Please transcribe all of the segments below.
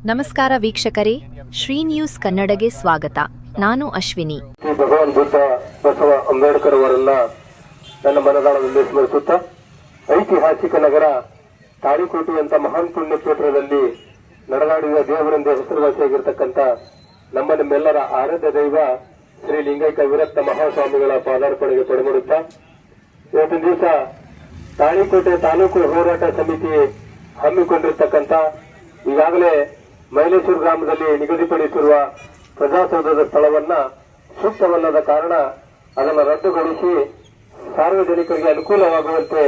ನಮಸ್ಕಾರ ವೀಕ್ಷಕರೇ, ಶ್ರೀ ನ್ಯೂಸ್ ಕನ್ನಡಗೆ ಸ್ವಾಗತ. ನಾನು ಅಶ್ವಿನಿ. ಭಗವಾನ್ ಬುದ್ಧ ಬಸವ ಅಂಬೇಡ್ಕರ್ ಅವರನ್ನ ನನ್ನ ಮನದಾಳದಲ್ಲಿ ಸ್ಮರಿಸುತ್ತಾ ಐತಿಹಾಸಿಕ ನಗರ ತಾಳಿಕೋಟೆಯಂತ ಮಹಾನ್ ಪುಣ್ಯಕ್ಷೇತ್ರದಲ್ಲಿ ನಡೆದಾಡಿದ ದೇವರೆಂದೇ ಹೆಸರುವಾಸಿಯಾಗಿರ್ತಕ್ಕಂಥ ನಮ್ಮೆಲ್ಲರ ಆರಾಧ್ಯ ದೈವ ಶ್ರೀ ಲಿಂಗೈಕ್ಯ ವಿರಕ್ತ ಮಹಾಸ್ವಾಮಿಗಳ ಪಾದಾರ್ಪಣೆಗೆ ಪಡೆಮಾಡುತ್ತಾ ಇವತ್ತಿನ ದಿವಸ ತಾಳಿಕೋಟೆ ತಾಲೂಕು ಹೋರಾಟ ಸಮಿತಿ ಹಮ್ಮಿಕೊಂಡಿರ್ತಕ್ಕಂಥ ಈಗಾಗಲೇ ಮೈಲೇಶ್ವರ ಗ್ರಾಮದಲ್ಲಿ ನಿಗದಿಪಡಿಸಿರುವ ಪ್ರಜಾಸೌಧದ ಸ್ಥಳವನ್ನ ಸೂಕ್ತವಲ್ಲದ ಕಾರಣ ಅದನ್ನು ರದ್ದುಗೊಳಿಸಿ ಸಾರ್ವಜನಿಕರಿಗೆ ಅನುಕೂಲವಾಗುವಂತೆ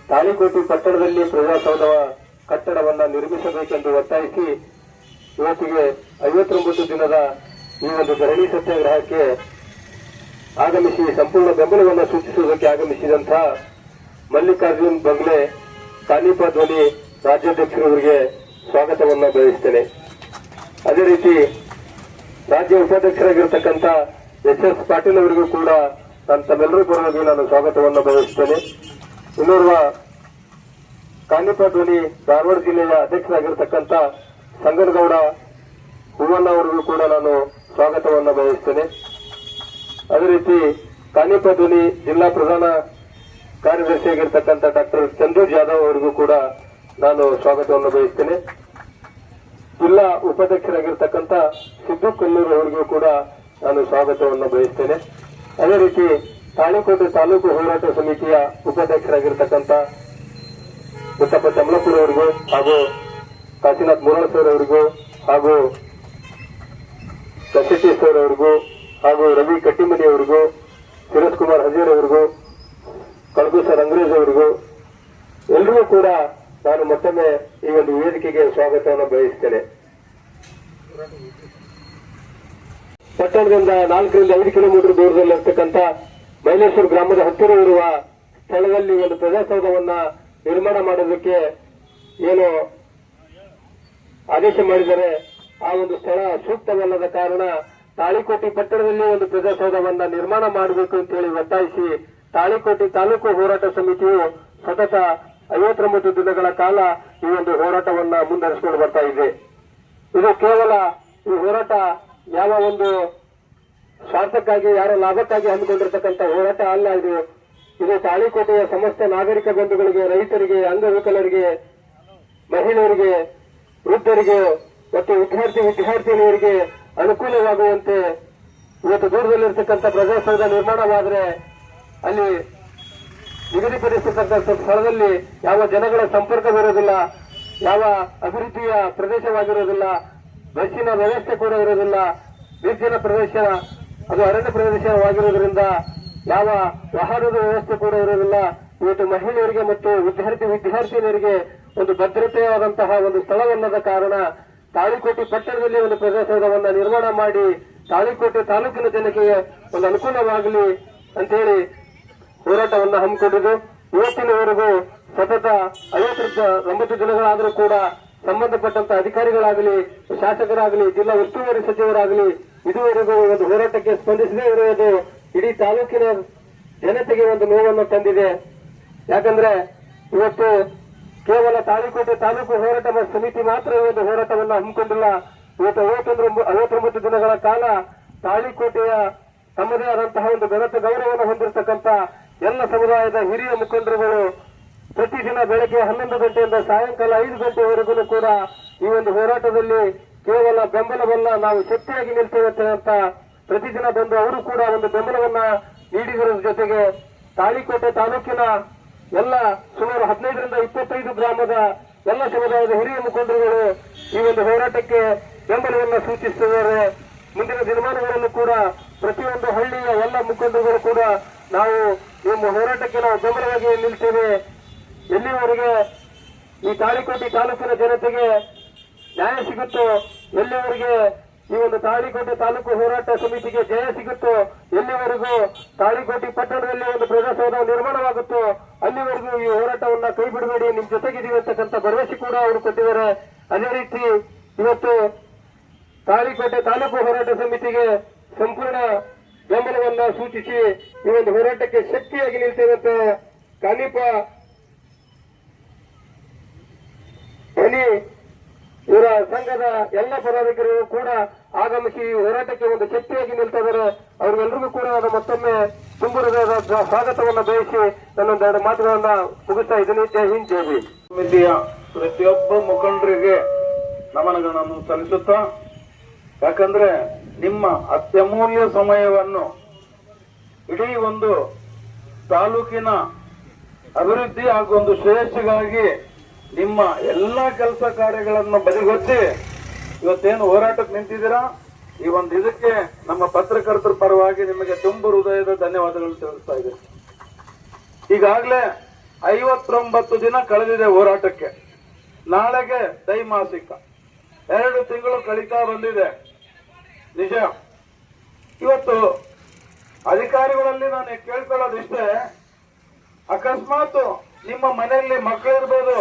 ತಾಳಿಕೋಟೆ ಪಟ್ಟಣದಲ್ಲಿ ಪ್ರಜಾಸೌಧ ಕಟ್ಟಡವನ್ನ ನಿರ್ಮಿಸಬೇಕೆಂದು ಒತ್ತಾಯಿಸಿ ಇವತ್ತಿಗೆ 59 ದಿನದ ಈ ಒಂದು ಧರಣಿ ಸತ್ಯಾಗ್ರಹಕ್ಕೆ ಆಗಮಿಸಿ ಸಂಪೂರ್ಣ ಬೆಂಬಲವನ್ನು ಸೂಚಿಸುವುದಕ್ಕೆ ಆಗಮಿಸಿದಂತಹ ಮಲ್ಲಿಕಾರ್ಜುನ್ ಬಂಗ್ಲೆ ಕಾನಿಪ ಧ್ವನಿ ರಾಜ್ಯಾಧ್ಯಕ್ಷರವರಿಗೆ ಸ್ವಾಗತವನ್ನು ಬಯಸುತ್ತೇನೆ. ಅದೇ ರೀತಿ ರಾಜ್ಯ ಉಪಾಧ್ಯಕ್ಷರಾಗಿರ್ತಕ್ಕಂಥ ಎಸ್ ಪಾಟೀಲ್ ಅವರಿಗೂ ಕೂಡ ನಾನು ತಮ್ಮೆಲ್ಲರೂ ಪರವಾಗಿ ನಾನು ಸ್ವಾಗತವನ್ನು ಬಯಸುತ್ತೇನೆ. ಇನ್ನೋರ್ವ ಕಾನಿಪ ಧ್ವನಿ ಧಾರವಾಡ ಜಿಲ್ಲೆಯ ಅಧ್ಯಕ್ಷರಾಗಿರ್ತಕ್ಕಂಥ ಸಂಗನಗೌಡ ಹೂವಣ್ಣ ಅವರಿಗೂ ಕೂಡ ನಾನು ಸ್ವಾಗತವನ್ನು ಬಯಸುತ್ತೇನೆ. ಅದೇ ರೀತಿ ಕಾನಿಪ ಧ್ವನಿ ಜಿಲ್ಲಾ ಪ್ರಧಾನ ಕಾರ್ಯದರ್ಶಿಯಾಗಿರ್ತಕ್ಕಂಥ ಡಾಕ್ಟರ್ ಚಂದು ಜಾಧವ್ ಅವರಿಗೂ ಕೂಡ ನಾನು ಸ್ವಾಗತವನ್ನು ಬಯಸುತ್ತೇನೆ. ಜಿಲ್ಲಾ ಉಪಾಧ್ಯಕ್ಷರಾಗಿರ್ತಕ್ಕಂಥ ಸಿದ್ದು ಕಲ್ಲೂರು ಅವರಿಗೂ ಕೂಡ ನಾನು ಸ್ವಾಗತವನ್ನು ಬಯಸುತ್ತೇನೆ. ಅದೇ ರೀತಿ ತಾಳಿಕೋಟೆ ತಾಲೂಕು ಹೋರಾಟ ಸಮಿತಿಯ ಉಪಾಧ್ಯಕ್ಷರಾಗಿರ್ತಕ್ಕಂಥ ಮುತ್ತಪ್ಪ ಚಮಲಾಪುರ ಅವರಿಗೂ ಹಾಗೂ ಕಾಶಿನಾಥ್ ಮುರಾಳಸರ್ ಅವರಿಗೂ ಹಾಗೂ ಕಶೆಟ್ಟೇಶ್ವರ್ ಅವರಿಗೂ ಹಾಗೂ ರವಿ ಕಟ್ಟಿಮನಿ ಅವರಿಗೂ ಸುರೇಶ್ ಕುಮಾರ್ ಹಜೇರ್ ಅವರಿಗೂ ಕಳಗುಸರ್ ಅಂಗ್ರೇಜ್ ಅವರಿಗೂ ಎಲ್ಲರಿಗೂ ಕೂಡ ನಾನು ಮತ್ತೊಮ್ಮೆ ಈ ಒಂದು ವೇದಿಕೆಗೆ ಸ್ವಾಗತವನ್ನು ಬಯಸುತ್ತೇನೆ. ಪಟ್ಟಣದಿಂದ 4 ರಿಂದ 5 ಕಿಲೋಮೀಟರ್ ದೂರದಲ್ಲಿರ್ತಕ್ಕಂಥ ಮೈಲೇಶ್ವರ ಗ್ರಾಮದ ಹತ್ತಿರ ಇರುವ ಸ್ಥಳದಲ್ಲಿ ಒಂದು ಪ್ರಜಾಸೌಧವನ್ನ ನಿರ್ಮಾಣ ಮಾಡೋದಕ್ಕೆ ಏನು ಆದೇಶ ಮಾಡಿದರೆ ಆ ಒಂದು ಸ್ಥಳ ಸೂಕ್ತವಲ್ಲದ ಕಾರಣ ತಾಳಿಕೋಟೆ ಪಟ್ಟಣದಲ್ಲಿ ಒಂದು ಪ್ರಜಾಸೌಧವನ್ನ ನಿರ್ಮಾಣ ಮಾಡಬೇಕು ಅಂತ ಹೇಳಿ ಒತ್ತಾಯಿಸಿ ತಾಳಿಕೋಟೆ ತಾಲೂಕು ಹೋರಾಟ ಸಮಿತಿಯು ಸತತ 59 ದಿನಗಳ ಕಾಲ ಈ ಒಂದು ಹೋರಾಟವನ್ನ ಮುಂದುವರಿಸಿಕೊಂಡು ಬರ್ತಾ ಇದೆ. ಇದು ಕೇವಲ ಈ ಹೋರಾಟ ಯಾವ ಒಂದು ಸ್ವಾರ್ಥಕ್ಕಾಗಿ ಯಾರ ಲಾಭಕ್ಕಾಗಿ ಹಮ್ಮಿಕೊಂಡಿರ್ತಕ್ಕಂಥ ಹೋರಾಟ ಅಲ್ಲ. ಇದು ತಾಳಿಕೋಟೆಯ ಸಮಸ್ತ ನಾಗರಿಕ ಬಂಧುಗಳಿಗೆ, ರೈತರಿಗೆ, ಅಂಗವಿಕಲರಿಗೆ, ಮಹಿಳೆಯರಿಗೆ, ವೃದ್ಧರಿಗೆ ಮತ್ತು ವಿದ್ಯಾರ್ಥಿನಿಯರಿಗೆ ಅನುಕೂಲವಾಗುವಂತೆ ಇವತ್ತು ದೂರದಲ್ಲಿರ್ತಕ್ಕಂಥ ಪ್ರಜಾಸೌಧ ನಿರ್ಮಾಣವಾದರೆ ಅಲ್ಲಿ ನಿಗದಿಪಡಿಸತಕ್ಕಂಥ ಸ್ಥಳದಲ್ಲಿ ಯಾವ ಜನಗಳ ಸಂಪರ್ಕವಿರೋದಿಲ್ಲ, ಯಾವ ಅಭಿವೃದ್ಧಿಯ ಪ್ರದೇಶವಾಗಿರೋದಿಲ್ಲ, ಬಸ್ಸಿನ ವ್ಯವಸ್ಥೆ ಕೂಡ ಇರೋದಿಲ್ಲ, ನಿರ್ಜನ ಪ್ರದೇಶ ಅದು ಅರಣ್ಯ ಪ್ರದೇಶವಾಗಿರೋದ್ರಿಂದ ಯಾವ ವಾಹನದ ವ್ಯವಸ್ಥೆ ಕೂಡ ಇರೋದಿಲ್ಲ. ಇವತ್ತು ಮಹಿಳೆಯರಿಗೆ ಮತ್ತು ವಿದ್ಯಾರ್ಥಿನಿಯರಿಗೆ ಒಂದು ಭದ್ರತೆಯಾದಂತಹ ಒಂದು ಸ್ಥಳವಲ್ಲದ ಕಾರಣ ತಾಳಿಕೋಟೆ ಪಟ್ಟಣದಲ್ಲಿ ಒಂದು ಪ್ರಜಾಸೌಧವನ್ನ ನಿರ್ಮಾಣ ಮಾಡಿ ತಾಳಿಕೋಟೆ ತಾಲೂಕಿನ ಜನತೆಗೆ ಒಂದು ಅನುಕೂಲವಾಗಲಿ ಅಂತೇಳಿ ಹೋರಾಟವನ್ನು ಹಮ್ಮಿಕೊಂಡಿದ್ದು ಇವತ್ತಿನವರೆಗೂ ಸತತ 59 ದಿನಗಳಾದರೂ ಕೂಡ ಸಂಬಂಧಪಟ್ಟಂತ ಅಧಿಕಾರಿಗಳಾಗಲಿ, ಶಾಸಕರಾಗಲಿ, ಜಿಲ್ಲಾ ಉಸ್ತುವಾರಿ ಸಚಿವರಾಗಲಿ ಇದುವರೆಗೂ ಒಂದು ಹೋರಾಟಕ್ಕೆ ಸ್ಪಂದಿಸದೇ ಇರುವುದು ಇಡೀ ತಾಲೂಕಿನ ಜನತೆಗೆ ಒಂದು ನೋವನ್ನು ತಂದಿದೆ. ಯಾಕಂದ್ರೆ ಇವತ್ತು ಕೇವಲ ತಾಳಿಕೋಟೆ ತಾಲೂಕು ಹೋರಾಟ ಸಮಿತಿ ಮಾತ್ರ ಈ ಒಂದು ಹೋರಾಟವನ್ನು ಹಮ್ಮಿಕೊಂಡಿಲ್ಲ. ಇವತ್ತು 59 ದಿನಗಳ ಕಾಲ ತಾಳಿಕೋಟೆಯ ತಮ್ಮದೇ ಆದಂತಹ ಒಂದು ಘನತೆ ಗೌರವವನ್ನು ಹೊಂದಿರತಕ್ಕಂಥ ಎಲ್ಲ ಸಮುದಾಯದ ಹಿರಿಯ ಮುಖಂಡರುಗಳು ಪ್ರತಿದಿನ ಬೆಳಗ್ಗೆ 11 ಗಂಟೆಯಿಂದ ಸಾಯಂಕಾಲ 5 ಗಂಟೆವರೆಗೂ ಕೂಡ ಈ ಒಂದು ಹೋರಾಟದಲ್ಲಿ ಕೇವಲ ಬೆಂಬಲವನ್ನ ನಾವು ಶಕ್ತಿಯಾಗಿ ನಿಲ್ತೇವೆ ಅಂತ ಪ್ರತಿದಿನ ಬಂದು ಅವರು ಕೂಡ ಒಂದು ಬೆಂಬಲವನ್ನ ನೀಡಿದರ ಜೊತೆಗೆ ತಾಳಿಕೋಟೆ ತಾಲೂಕಿನ ಎಲ್ಲ ಸುಮಾರು 15 ರಿಂದ 25 ಗ್ರಾಮದ ಎಲ್ಲ ಸಮುದಾಯದ ಹಿರಿಯ ಮುಖಂಡರುಗಳು ಈ ಒಂದು ಹೋರಾಟಕ್ಕೆ ಬೆಂಬಲವನ್ನು ಸೂಚಿಸುತ್ತಿದ್ದಾರೆ. ಮುಂದಿನ ದಿನಮಾನಗಳಲ್ಲೂ ಕೂಡ ಪ್ರತಿಯೊಂದು ಹಳ್ಳಿಯ ಎಲ್ಲ ಮುಖಂಡರುಗಳು ಕೂಡ ನಾವು ನಿಮ್ಮ ಹೋರಾಟಕ್ಕೆ ನಾವು ಬೆಂಬಲವಾಗಿ ನಿಲ್ತೇವೆ. ಎಲ್ಲಿವರೆಗೆ ಈ ತಾಳಿಕೋಟೆ ತಾಲೂಕಿನ ಜನತೆಗೆ ನ್ಯಾಯ ಸಿಗುತ್ತೋ, ಎಲ್ಲಿವರೆಗೆ ಈ ಒಂದು ತಾಳಿಕೋಟೆ ತಾಲೂಕು ಹೋರಾಟ ಸಮಿತಿಗೆ ಜಯ ಸಿಗುತ್ತೋ, ಎಲ್ಲಿವರೆಗೂ ತಾಳಿಕೋಟೆ ಪಟ್ಟಣದಲ್ಲಿ ಒಂದು ಪ್ರಜಾಸೌಧ ನಿರ್ಮಾಣವಾಗುತ್ತೋ ಅಲ್ಲಿವರೆಗೂ ಈ ಹೋರಾಟವನ್ನ ಕೈ ಬಿಡಬೇಡಿ, ನಿಮ್ ಜೊತೆಗಿದೀವಿ ಅಂತಕ್ಕಂಥ ಭರವಸೆ ಕೂಡ ಅವರು ಕೊಟ್ಟಿದ್ದಾರೆ. ಅದೇ ರೀತಿ ಇವತ್ತು ತಾಳಿಕೋಟೆ ತಾಲೂಕು ಹೋರಾಟ ಸಮಿತಿಗೆ ಸಂಪೂರ್ಣ ಬೆಂಬಲವನ್ನ ಸೂಚಿಸಿ ಈ ಒಂದು ಹೋರಾಟಕ್ಕೆ ಶಕ್ತಿಯಾಗಿ ನಿಲ್ತೇವೆ ಅಂತ ಕಾನಿಪ ಧ್ವನಿ ಇವರ ಸಂಘದ ಎಲ್ಲ ಪದಾಧಿಕಾರಿಗಳು ಕೂಡ ಆಗಮಿಸಿ ಈ ಹೋರಾಟಕ್ಕೆ ಒಂದು ಶಕ್ತಿಯಾಗಿ ನಿಲ್ತಾ ಇದ್ದಾರೆ. ಅವ್ರಿಗೆಲ್ಲರಿಗೂ ಕೂಡ ನಾನು ಮತ್ತೊಮ್ಮೆ ತುಂಬ ಹೃದಯದ ಸ್ವಾಗತವನ್ನು ಬಯಸಿ ನನ್ನೊಂದೆರಡು ಮಾತುಗಳನ್ನ ಮುಗಿಸ್ತಾ ಇದ್ದೀನಿ. ಜೈ ಹಿಂದ್, ಜೈ ಭೀಮ್. ಸಮಿತಿಯ ಪ್ರತಿಯೊಬ್ಬ ಮುಖಂಡರಿಗೆ ನಮನಗಳನ್ನು ಸಲ್ಲಿಸುತ್ತಾ, ಯಾಕಂದ್ರೆ ನಿಮ್ಮ ಅತ್ಯಮೂಲ್ಯ ಸಮಯವನ್ನು ಇಡೀ ಒಂದು ತಾಲೂಕಿನ ಅಭಿವೃದ್ಧಿ ಹಾಗೂ ಒಂದು ಶ್ರೇಯಸ್ಸಿಗಾಗಿ ನಿಮ್ಮ ಎಲ್ಲ ಕೆಲಸ ಕಾರ್ಯಗಳನ್ನು ಬದಿಗೊತ್ತಿ ಇವತ್ತೇನು ಹೋರಾಟಕ್ಕೆ ನಿಂತಿದ್ದೀರಾ, ಈ ಒಂದು ಇದಕ್ಕೆ ನಮ್ಮ ಪತ್ರಕರ್ತರ ಪರವಾಗಿ ನಿಮಗೆ ತುಂಬ ಹೃದಯದ ಧನ್ಯವಾದಗಳು ತಿಳಿಸ್ತಾ ಇದ್ದೇನೆ. ಈಗಾಗಲೇ 59 ದಿನ ಕಳೆದಿದೆ ಹೋರಾಟಕ್ಕೆ. ನಾಳೆಗೆ ದ್ವೈಮಾಸಿಕ 2 ತಿಂಗಳು ಕಳೀತಾ ಬಂದಿದೆ. ನಿಜ, ಇವತ್ತು ಅಧಿಕಾರಿಗಳಲ್ಲಿ ನಾನು ಕೇಳ್ಕೊಳ್ಳೋದಿಷ್ಟೇ, ಅಕಸ್ಮಾತ್ ನಿಮ್ಮ ಮನೆಯಲ್ಲಿ ಮಕ್ಕಳಿರ್ಬೋದು,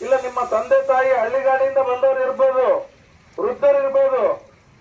ಇಲ್ಲ ನಿಮ್ಮ ತಂದೆ ತಾಯಿ ಹಳ್ಳಿಗಾಡಿಯಿಂದ ಬಂದವರು ಇರ್ಬೋದು, ವೃದ್ಧರಿರ್ಬೋದು,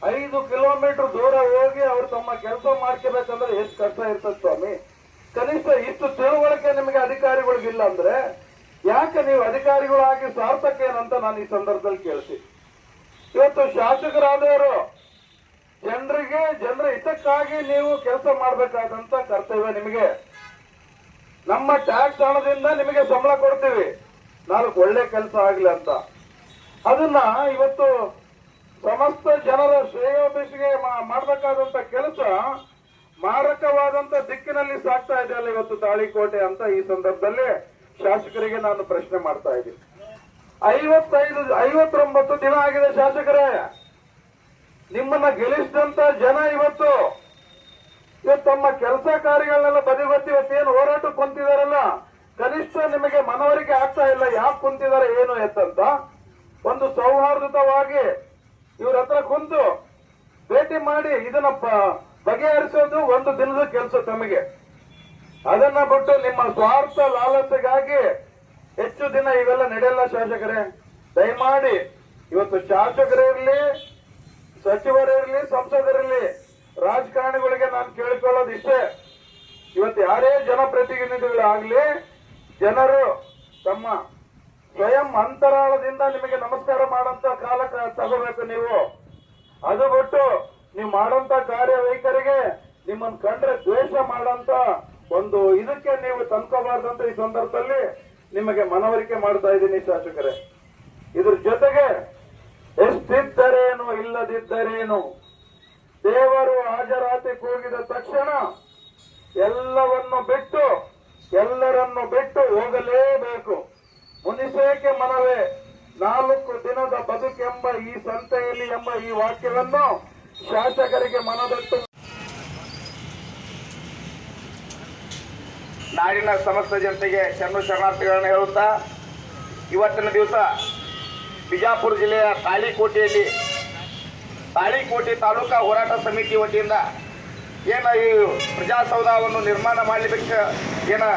5 ಕಿಲೋಮೀಟರ್ ದೂರ ಹೋಗಿ ಅವ್ರು ತಮ್ಮ ಕೆಲಸ ಮಾಡ್ಕೋಬೇಕಂದ್ರೆ ಎಷ್ಟು ಕಷ್ಟ ಇರ್ತದೆ ಸ್ವಾಮಿ. ಕನಿಷ್ಠ ಇಷ್ಟು ತಿಳುವಳಿಕೆ ನಿಮಗೆ ಅಧಿಕಾರಿಗಳಿಗಿಲ್ಲ ಅಂದ್ರೆ ಯಾಕೆ ನೀವು ಅಧಿಕಾರಿಗಳಾಗಿ ಸಾರ್ಥಕ ಏನಂತ ನಾನು ಈ ಸಂದರ್ಭದಲ್ಲಿ ಕೇಳ್ತೀನಿ. ಇವತ್ತು ಶಾಸಕರಾದವರು ಜನರ ಹಿತಕ್ಕಾಗಿ ನೀವು ಕೆಲಸ ಮಾಡಬೇಕಾದಂತ ಕರ್ತವ್ಯ ನಿಮಗೆ. ನಮ್ಮ ಟ್ಯಾಕ್ಸ್ ಹಣದಿಂದ ನಿಮಗೆ ಸಂಬಳ ಕೊಡ್ತೀವಿ, 4 ಒಳ್ಳೆ ಕೆಲಸ ಆಗ್ಲಿ ಅಂತ. ಅದನ್ನ ಇವತ್ತು ಸಮಸ್ತ ಜನರ ಶ್ರೇಯೋಭಿವೃದ್ಧಿಗೆ ಮಾಡಬೇಕಾದಂತ ಕೆಲಸ ಮಾರಕವಾದಂತ ದಿಕ್ಕಿನಲ್ಲಿ ಸಾಗ್ತಾ ಇದೆ ಅಲ್ಲ ಇವತ್ತು ತಾಳಿಕೋಟೆ ಅಂತ ಈ ಸಂದರ್ಭದಲ್ಲಿ ಶಾಸಕರಿಗೆ ನಾನು ಪ್ರಶ್ನೆ ಮಾಡ್ತಾ ಇದ್ದೀನಿ. 59 ದಿನ ಆಗಿದೆ ಶಾಸಕರೇ, ನಿಮ್ಮನ್ನ ಗೆಲ್ಲಿಸಿದಂತ ಜನ ಇವತ್ತು ತಮ್ಮ ಕೆಲಸ ಕಾರ್ಯಗಳನ್ನೆಲ್ಲ ಬದಿಗೊತ್ತಿ ಇವತ್ತೇನು ಹೋರಾಟಕ್ಕೆ ಕುಂತಿದಾರಲ್ಲ, ಕನಿಷ್ಠ ನಿಮಗೆ ಮನವರಿಕೆ ಆಗ್ತಾ ಇಲ್ಲ ಯಾಕೆ ಕುಂತಿದ್ದಾರೆ ಏನು ಎತ್ತಂತ. ಒಂದು ಸೌಹಾರ್ದತವಾಗಿ ಇವ್ರ ಹತ್ರ ಕುಂತು ಭೇಟಿ ಮಾಡಿ ಇದನ್ನ ಬಗೆಹರಿಸೋದು ಒಂದು ದಿನದ ಕೆಲಸ ತಮಗೆ. ಅದನ್ನ ಬಿಟ್ಟು ನಿಮ್ಮ ಸ್ವಾರ್ಥ ಲಾಲಸೆಗಾಗಿ ಹೆಚ್ಚು ದಿನ ಇವೆಲ್ಲ ನಡೆಯಲ್ಲ ಶಾಸಕರೇ. ದಯಮಾಡಿ ಇವತ್ತು ಶಾಸಕರಿರ್ಲಿ, ಸಚಿವರಿರ್ಲಿ, ಸಂಸದರಿರ್ಲಿ, ರಾಜಕಾರಣಿಗಳಿಗೆ ನಾನು ಕೇಳಿಕೊಳ್ಳೋದಿಷ್ಟೇ, ಇವತ್ತು ಯಾರೇ ಜನಪ್ರತಿನಿಧಿಗಳಾಗ್ಲಿ ಜನರು ತಮ್ಮ ಸ್ವಯಂ ಅಂತರಾಳದಿಂದ ನಿಮಗೆ ನಮಸ್ಕಾರ ಮಾಡಂತ ಕಾಲ ತಗೋಬೇಕು ನೀವು. ಅದು ಬಿಟ್ಟು ನೀವು ಮಾಡಂತ ಕಾರ್ಯವೈಖರಿಗೆ ನಿಮ್ಮನ್ನು ಕಂಡ್ರೆ ದ್ವೇಷ ಮಾಡಂತ ಒಂದು ಇದಕ್ಕೆ ನೀವು ತಂದ್ಕೋಬಾರ್ದಂತ ಈ ಸಂದರ್ಭದಲ್ಲಿ ನಿಮಗೆ ಮನವರಿಕೆ ಮಾಡ್ತಾ ಇದ್ದೀನಿ ಶಾಸಕರೇ. ಇದ್ರ ಜೊತೆಗೆ ಎಷ್ಟಿದ್ದರೇನು ಇಲ್ಲದಿದ್ದರೇನು, ದೇವರು ಹಾಜರಾತಿ ಕೂಗಿದ ತಕ್ಷಣ ಎಲ್ಲರನ್ನು ಬಿಟ್ಟು ಹೋಗಲೇಬೇಕು. ಮುನಿಸೇಕೆ ಮನವೇ 4 ದಿನದ ಬದುಕೆಂಬ ಈ ಸಂತೆಯಲ್ಲಿ ಎಂಬ ಈ ವಾಕ್ಯವನ್ನು ಶಾಸಕರಿಗೆ ಮನದಟ್ಟು ನಾಡಿನ ಸಮಸ್ತ ಜನತೆಗೆ ಶರಣಾರ್ಥಿಗಳನ್ನು ಹೇಳುತ್ತಾ, ಇವತ್ತಿನ ದಿವಸ ಬಿಜಾಪುರ ಜಿಲ್ಲೆಯ ತಾಳಿಕೋಟೆ ತಾಲೂಕಾ ಹೋರಾಟ ಸಮಿತಿ ವತಿಯಿಂದ ಏನು ಈ ಪ್ರಜಾಸೌಧವನ್ನು ನಿರ್ಮಾಣ ಮಾಡಲಿಕ್ಕೆ ಏನು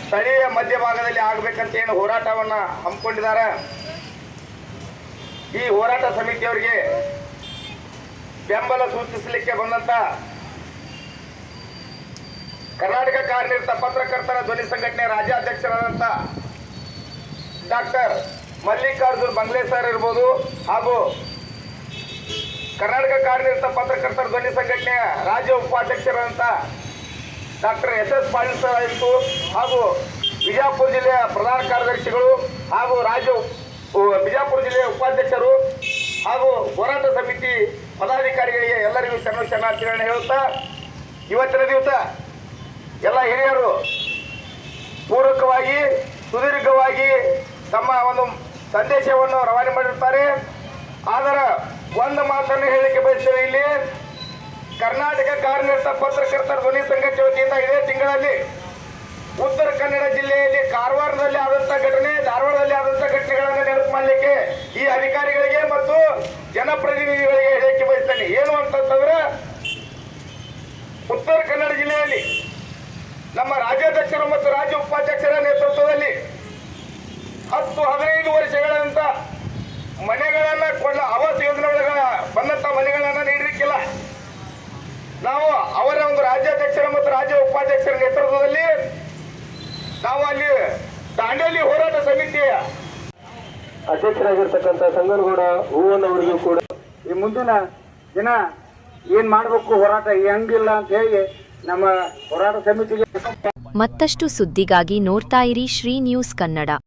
ಸ್ಥಳೀಯ ಮಧ್ಯಭಾಗದಲ್ಲಿ ಆಗಬೇಕಂತ ಏನು ಹೋರಾಟವನ್ನು ಹಮ್ಮಿಕೊಂಡಿದ್ದಾರೆ. ಈ ಹೋರಾಟ ಸಮಿತಿಯವರಿಗೆ ಬೆಂಬಲ ಸೂಚಿಸಲಿಕ್ಕೆ ಬಂದಂತ ಕರ್ನಾಟಕ ಕಾರ್ಯನಿರತ ಪತ್ರಕರ್ತರ ಧ್ವನಿ ಸಂಘಟನೆ ರಾಜ್ಯಾಧ್ಯಕ್ಷರಾದಂಥ ಡಾಕ್ಟರ್ ಮಲ್ಲಿಕಾರ್ಜುನ್ ಬಂಗ್ಲೆ ಸರ್ ಇರ್ಬೋದು, ಹಾಗೂ ಕರ್ನಾಟಕ ಕಾರ್ಯನಿರತ ಪತ್ರಕರ್ತರ ಧ್ವನಿ ಸಂಘಟನೆಯ ರಾಜ್ಯ ಉಪಾಧ್ಯಕ್ಷರಾದಂಥ ಡಾಕ್ಟರ್ SS ಪಾಟೀಲ್ ಸರ್ ಆಯಿತು, ಹಾಗೂ ಬಿಜಾಪುರ ಜಿಲ್ಲೆಯ ಪ್ರಧಾನ ಕಾರ್ಯದರ್ಶಿಗಳು ಹಾಗೂ ಬಿಜಾಪುರ ಜಿಲ್ಲೆಯ ಉಪಾಧ್ಯಕ್ಷರು ಹಾಗೂ ಹೋರಾಟ ಸಮಿತಿ ಪದಾಧಿಕಾರಿಗಳಿಗೆ ಎಲ್ಲರಿಗೂ ಶರಣಾರ್ಥಿಗಳನ್ನು ಹೇಳುತ್ತಾ, ಇವತ್ತಿನ ದಿವಸ ಎಲ್ಲ ಹಿರಿಯರು ಪೂರಕವಾಗಿ ಸುದೀರ್ಘವಾಗಿ ತಮ್ಮ ಒಂದು ಸಂದೇಶವನ್ನು ರವಾನೆ ಮಾಡಿರುತ್ತಾರೆ. ಆದರೆ ಒಂದು ಮಾತನ್ನು ಹೇಳಲಿಕ್ಕೆ ಬಯಸ್ತೇವೆ. ಇಲ್ಲಿ ಕರ್ನಾಟಕ ಕಾರ್ಯನಿರತ ಪತ್ರಕರ್ತರ ಧ್ವನಿ ಸಂಘಟನೆ ವತಿಯಿಂದ ಇದೇ ತಿಂಗಳಲ್ಲಿ ಉತ್ತರ ಕನ್ನಡ ಜಿಲ್ಲೆಯಲ್ಲಿ ಕಾರವಾರದಲ್ಲಿ ಆದಂಥ ಘಟನೆ, ಧಾರವಾಡದಲ್ಲಿ ಆದಂಥ ಘಟನೆಗಳನ್ನು ನೆನಪು ಮಾಡಲಿಕ್ಕೆ ಈ ಅಧಿಕಾರಿಗಳಿಗೆ ಮತ್ತು ಜನಪ್ರತಿನಿಧಿಗಳಿಗೆ ಹೇಳಲಿಕ್ಕೆ ಬಯಸ್ತೇನೆ. ಏನು ಅಂತಂದ್ರೆ, ಉತ್ತರ ಕನ್ನಡ ಜಿಲ್ಲೆಯಲ್ಲಿ ನಮ್ಮ ರಾಜ್ಯಾಧ್ಯಕ್ಷರು ಮತ್ತು ರಾಜ್ಯ ಉಪಾಧ್ಯಕ್ಷರ ನೇತೃತ್ವದಲ್ಲಿ 10-15 ವರ್ಷಗಳಂತ ಮನೆಗಳನ್ನ ಆವಾಸ ಯೋಜನೆ ಬಂದಂತ ಮನೆಗಳನ್ನ ನೀಡಲಿಕ್ಕಿಲ್ಲ. ನಾವು ಅವರ ಒಂದು ರಾಜ್ಯಾಧ್ಯಕ್ಷರ ಮತ್ತು ರಾಜ್ಯ ಉಪಾಧ್ಯಕ್ಷರ ನೇತೃತ್ವದಲ್ಲಿ ನಾವು ಅಲ್ಲಿ ದಾಂಡೇಲಿ ಹೋರಾಟ ಸಮಿತಿಯ ಅಧ್ಯಕ್ಷರಾಗಿರ್ತಕ್ಕಂಥ ಸಂಗನಗೌಡ ಹೂವಣ್ಣವರಿಗೂ ಕೂಡ ಈ ಮುಂದಿನ ದಿನ ಏನ್ ಮಾಡ್ಬೇಕು ಹೋರಾಟ ಹೆಂಗಿಲ್ಲ ಅಂತ ಹೇಳಿ ನಮ್ಮ ಹೋರಾಟ ಸಮಿತಿಗೆ ಮತ್ತಷ್ಟು ಸುದ್ದಿಗಾಗಿ ನೋಡ್ತಾ ಇರಿ ಶ್ರೀ ನ್ಯೂಸ್ ಕನ್ನಡ.